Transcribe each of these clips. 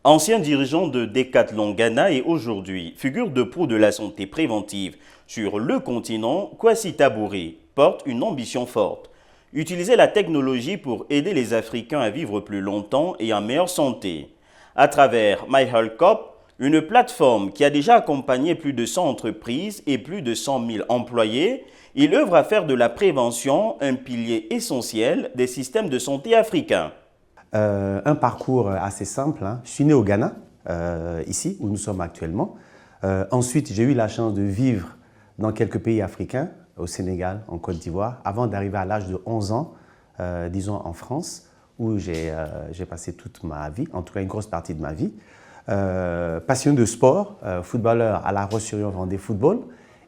Ancien dirigeant de Decathlon Ghana et aujourd'hui figure de proue de la santé préventive sur le continent, Kwasi Tabouré porte une ambition forte. Utiliser la technologie pour aider les Africains à vivre plus longtemps et en meilleure santé. À travers MyHealthCop, une plateforme qui a déjà accompagné plus de 100 entreprises et plus de 100 000 employés, il œuvre à faire de la prévention un pilier essentiel des systèmes de santé africains. Un parcours assez simple, hein. Je suis né au Ghana, ici où nous sommes actuellement. Ensuite, j'ai eu la chance de vivre dans quelques pays africains, au Sénégal, en Côte d'Ivoire, avant d'arriver à l'âge de 11 ans, disons en France, où j'ai passé toute ma vie, en tout cas une grosse partie de ma vie. Passionné de sport, footballeur à La Roche-sur-Yon-Vendée Football.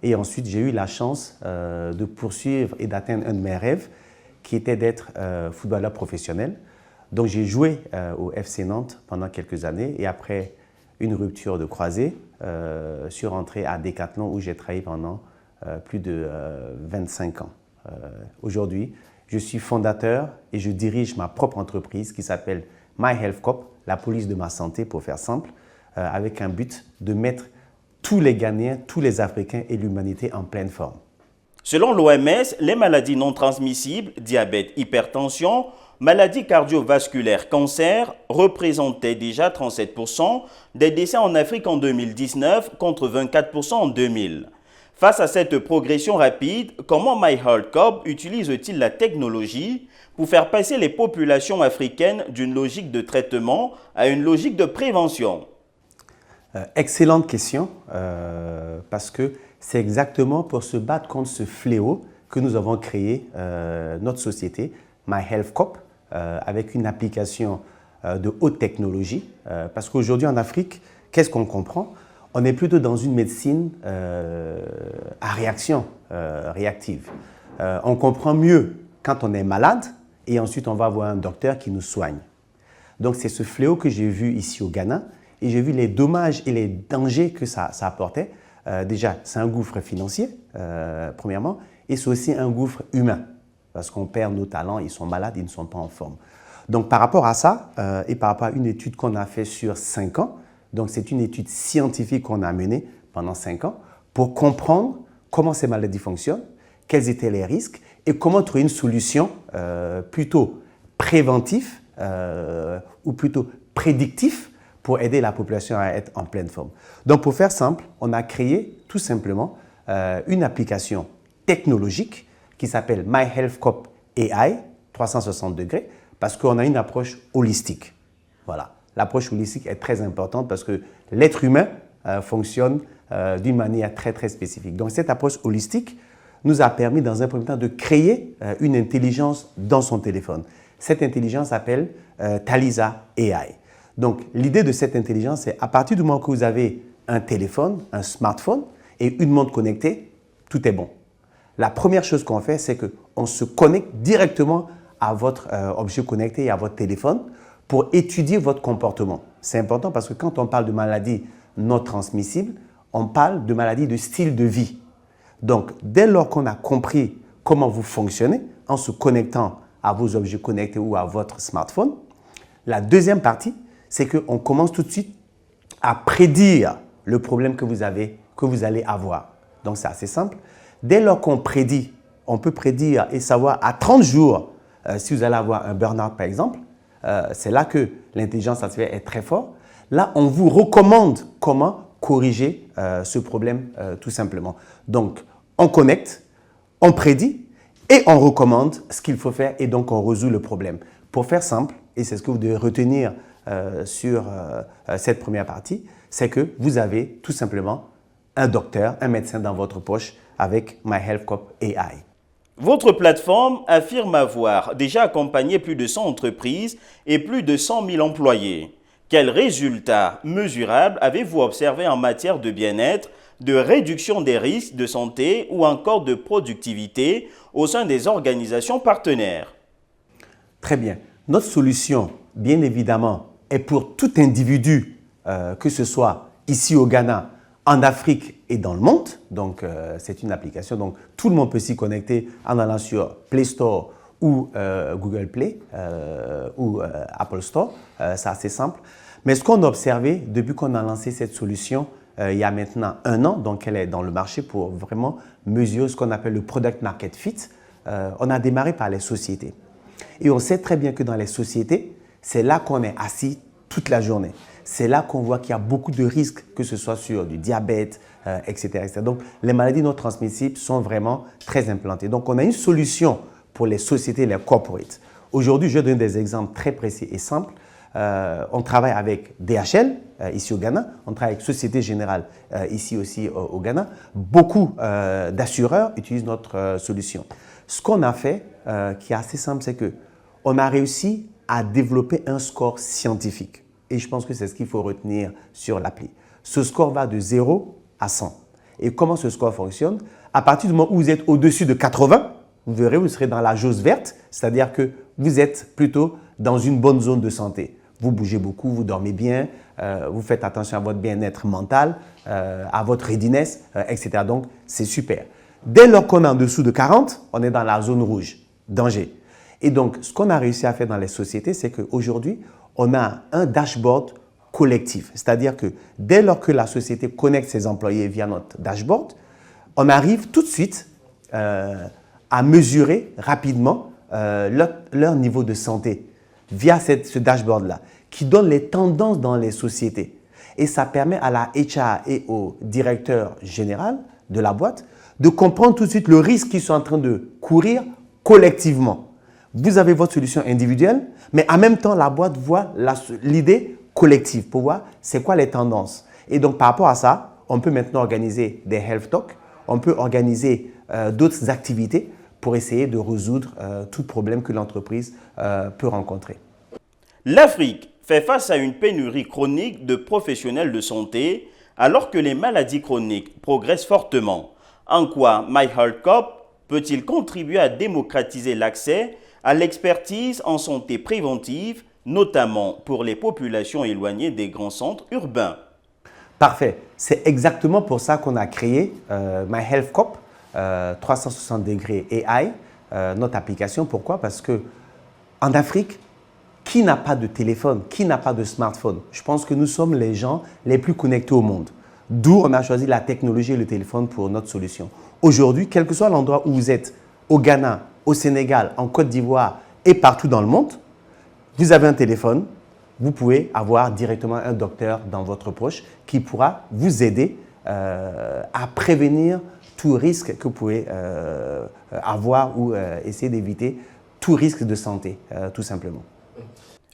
Et ensuite, j'ai eu la chance de poursuivre et d'atteindre un de mes rêves, qui était d'être footballeur professionnel. Donc j'ai joué au FC Nantes pendant quelques années et après une rupture de croisée, je suis rentré à Decathlon où j'ai travaillé pendant plus de 25 ans. Aujourd'hui, je suis fondateur et je dirige ma propre entreprise qui s'appelle MyHealthCop, la police de ma santé pour faire simple, avec un but de mettre tous les Ghanéens, tous les Africains et l'humanité en pleine forme. Selon l'OMS, les maladies non transmissibles, diabète, hypertension, maladies cardiovasculaires, cancer, représentaient déjà 37% des décès en Afrique en 2019 contre 24% en 2000. Face à cette progression rapide, comment MyHealthCop utilise-t-il la technologie pour faire passer les populations africaines d'une logique de traitement à une logique de prévention? Excellente question, parce que c'est exactement pour se battre contre ce fléau que nous avons créé notre société, MyHealthCop, avec une application de haute technologie. Parce qu'aujourd'hui en Afrique, qu'est-ce qu'on comprend? On est plutôt dans une médecine à réaction, réactive. On comprend mieux quand on est malade et ensuite on va voir un docteur qui nous soigne. Donc c'est ce fléau que j'ai vu ici au Ghana et j'ai vu les dommages et les dangers que ça apportait. Déjà, c'est un gouffre financier, premièrement, et c'est aussi un gouffre humain. Parce qu'on perd nos talents, ils sont malades, ils ne sont pas en forme. Donc par rapport à ça, et par rapport à une étude qu'on a fait sur 5 ans, donc c'est une étude scientifique qu'on a menée pendant 5 ans, pour comprendre comment ces maladies fonctionnent, quels étaient les risques, et comment trouver une solution plutôt préventive, ou plutôt prédictive, pour aider la population à être en pleine forme. Donc pour faire simple, on a créé tout simplement une application technologique qui s'appelle MyHealthCop AI 360 degrés parce qu'on a une approche holistique. Voilà. L'approche holistique est très importante parce que l'être humain fonctionne d'une manière très spécifique. Donc cette approche holistique nous a permis dans un premier temps de créer une intelligence dans son téléphone. Cette intelligence s'appelle Taliza AI. Donc l'idée de cette intelligence, c'est à partir du moment que vous avez un téléphone, un smartphone et une montre connectée, tout est bon. La première chose qu'on fait, c'est qu'on se connecte directement à votre objet connecté et à votre téléphone pour étudier votre comportement. C'est important parce que quand on parle de maladies non transmissibles, on parle de maladies de style de vie. Donc, dès lors qu'on a compris comment vous fonctionnez en se connectant à vos objets connectés ou à votre smartphone, la deuxième partie, c'est qu'on commence tout de suite à prédire le problème que vous allez avoir. Donc, c'est assez simple. Dès lors qu'on prédit, on peut prédire et savoir à 30 jours si vous allez avoir un burn-out par exemple. C'est là que l'intelligence artificielle est très forte. Là, on vous recommande comment corriger ce problème tout simplement. Donc, on connecte, on prédit et on recommande ce qu'il faut faire et donc on résout le problème. Pour faire simple, et c'est ce que vous devez retenir sur cette première partie, c'est que vous avez tout simplement un docteur, un médecin dans votre poche avec MyHealthCop AI. Votre plateforme affirme avoir déjà accompagné plus de 100 entreprises et plus de 100 000 employés. Quels résultats mesurables avez-vous observés en matière de bien-être, de réduction des risques de santé ou encore de productivité au sein des organisations partenaires? Très bien. Notre solution, bien évidemment, est pour tout individu, que ce soit ici au Ghana, en Afrique et dans le monde. Donc, c'est une application. Donc, tout le monde peut s'y connecter en allant sur Play Store ou Google Play ou Apple Store. C'est assez simple. Mais ce qu'on a observé depuis qu'on a lancé cette solution, il y a maintenant 1 an, donc elle est dans le marché pour vraiment mesurer ce qu'on appelle le Product Market Fit, on a démarré par les sociétés. Et on sait très bien que dans les sociétés, c'est là qu'on est assis toute la journée. C'est là qu'on voit qu'il y a beaucoup de risques, que ce soit sur du diabète, etc., etc. Donc, les maladies non transmissibles sont vraiment très implantées. Donc, on a une solution pour les sociétés, les corporates. Aujourd'hui, je donne des exemples très précis et simples. On travaille avec DHL, ici au Ghana. On travaille avec Société Générale, ici aussi au Ghana. Beaucoup d'assureurs utilisent notre solution. Ce qu'on a fait, qui est assez simple, c'est qu'on a réussi à développer un score scientifique. Et je pense que c'est ce qu'il faut retenir sur l'appli. Ce score va de 0 à 100. Et comment ce score fonctionne? À partir du moment où vous êtes au-dessus de 80, vous verrez, vous serez dans la jauge verte, c'est-à-dire que vous êtes plutôt dans une bonne zone de santé. Vous bougez beaucoup, vous dormez bien, vous faites attention à votre bien-être mental, à votre readiness, etc. Donc, c'est super. Dès lors qu'on est en dessous de 40, on est dans la zone rouge, danger. Et donc, ce qu'on a réussi à faire dans les sociétés, c'est qu'aujourd'hui, on a un dashboard collectif. C'est-à-dire que dès lors que la société connecte ses employés via notre dashboard, on arrive tout de suite à mesurer rapidement leur niveau de santé via ce dashboard-là, qui donne les tendances dans les sociétés. Et ça permet à la HR et au directeur général de la boîte de comprendre tout de suite le risque qu'ils sont en train de courir collectivement. Vous avez votre solution individuelle, mais en même temps, la boîte voit l'idée collective pour voir c'est quoi les tendances. Et donc, par rapport à ça, on peut maintenant organiser des health talks, on peut organiser d'autres activités pour essayer de résoudre tout problème que l'entreprise peut rencontrer. L'Afrique fait face à une pénurie chronique de professionnels de santé alors que les maladies chroniques progressent fortement. En quoi MyHealthCorp peut-il contribuer à démocratiser l'accès à l'expertise en santé préventive, notamment pour les populations éloignées des grands centres urbains? Parfait. C'est exactement pour ça qu'on a créé MyHealthCorp 360 degrés AI, notre application. Pourquoi? Parce qu'en Afrique, qui n'a pas de téléphone? Qui n'a pas de smartphone? Je pense que nous sommes les gens les plus connectés au monde. D'où on a choisi la technologie et le téléphone pour notre solution. Aujourd'hui, quel que soit l'endroit où vous êtes, au Ghana, au Sénégal, en Côte d'Ivoire et partout dans le monde, vous avez un téléphone, vous pouvez avoir directement un docteur dans votre poche qui pourra vous aider à prévenir tout risque que vous pouvez avoir ou essayer d'éviter tout risque de santé, tout simplement.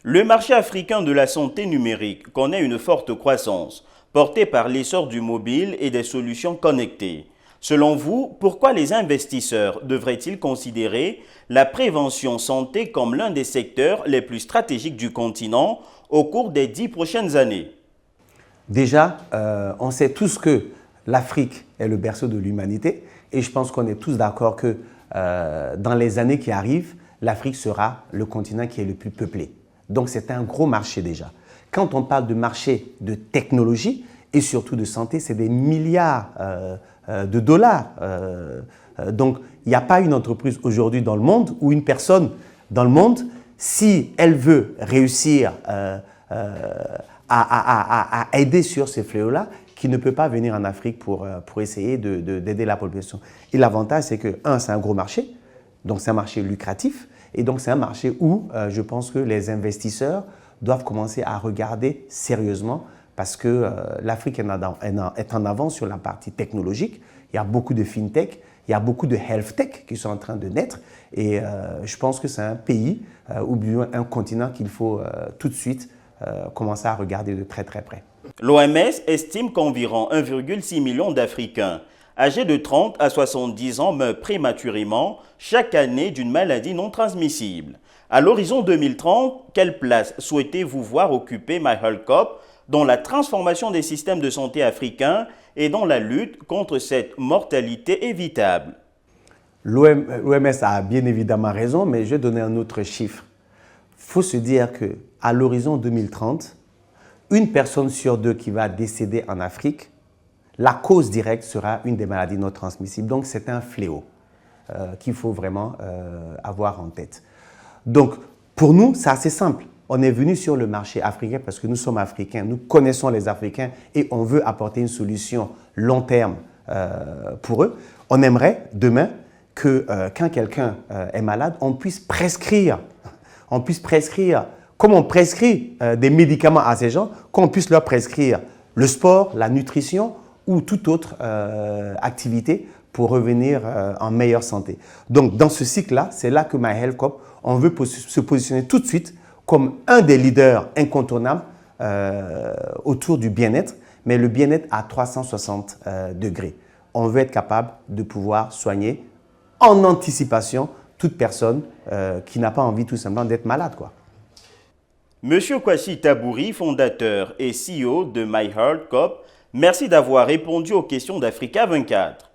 Le marché africain de la santé numérique connaît une forte croissance, portée par l'essor du mobile et des solutions connectées. Selon vous, pourquoi les investisseurs devraient-ils considérer la prévention santé comme l'un des secteurs les plus stratégiques du continent au cours des 10 prochaines années? Déjà, on sait tous que l'Afrique est le berceau de l'humanité et je pense qu'on est tous d'accord que dans les années qui arrivent, l'Afrique sera le continent qui est le plus peuplé. Donc, c'est un gros marché déjà. Quand on parle de marché de technologie et surtout de santé, c'est des milliards de dollars. Donc, il n'y a pas une entreprise aujourd'hui dans le monde ou une personne dans le monde, si elle veut réussir à aider sur ces fléaux-là, qui ne peut pas venir en Afrique pour essayer d'aider la population. Et l'avantage, c'est que, c'est un gros marché, donc c'est un marché lucratif, et donc c'est un marché où je pense que les investisseurs doivent commencer à regarder sérieusement parce que l'Afrique est en avance sur la partie technologique. Il y a beaucoup de fintech, il y a beaucoup de health tech qui sont en train de naître et je pense que c'est un pays ou bien un continent qu'il faut tout de suite commencer à regarder de très très près. L'OMS estime qu'environ 1,6 million d'Africains âgés de 30 à 70 ans meurent prématurément chaque année d'une maladie non transmissible. À l'horizon 2030, quelle place souhaitez-vous voir occuper MyHealthCorp dans la transformation des systèmes de santé africains et dans la lutte contre cette mortalité évitable? L'OMS a bien évidemment raison, mais je vais donner un autre chiffre. Il faut se dire qu'à l'horizon 2030, une personne sur deux qui va décéder en Afrique, la cause directe sera une des maladies non transmissibles. Donc, c'est un fléau qu'il faut vraiment avoir en tête. Donc, pour nous, c'est assez simple. On est venu sur le marché africain parce que nous sommes africains, nous connaissons les Africains et on veut apporter une solution long terme pour eux. On aimerait demain que quand quelqu'un est malade, on puisse prescrire, comme on prescrit des médicaments à ces gens, qu'on puisse leur prescrire le sport, la nutrition ou toute autre activité pour revenir en meilleure santé. Donc, dans ce cycle-là, c'est là que My Health Corp, on veut se positionner tout de suite comme un des leaders incontournables autour du bien-être, mais le bien-être à 360 degrés. On veut être capable de pouvoir soigner en anticipation toute personne qui n'a pas envie tout simplement d'être malade, quoi. Monsieur Kwasi Tabouri, fondateur et CEO de My Health Corp, merci d'avoir répondu aux questions d'Africa 24.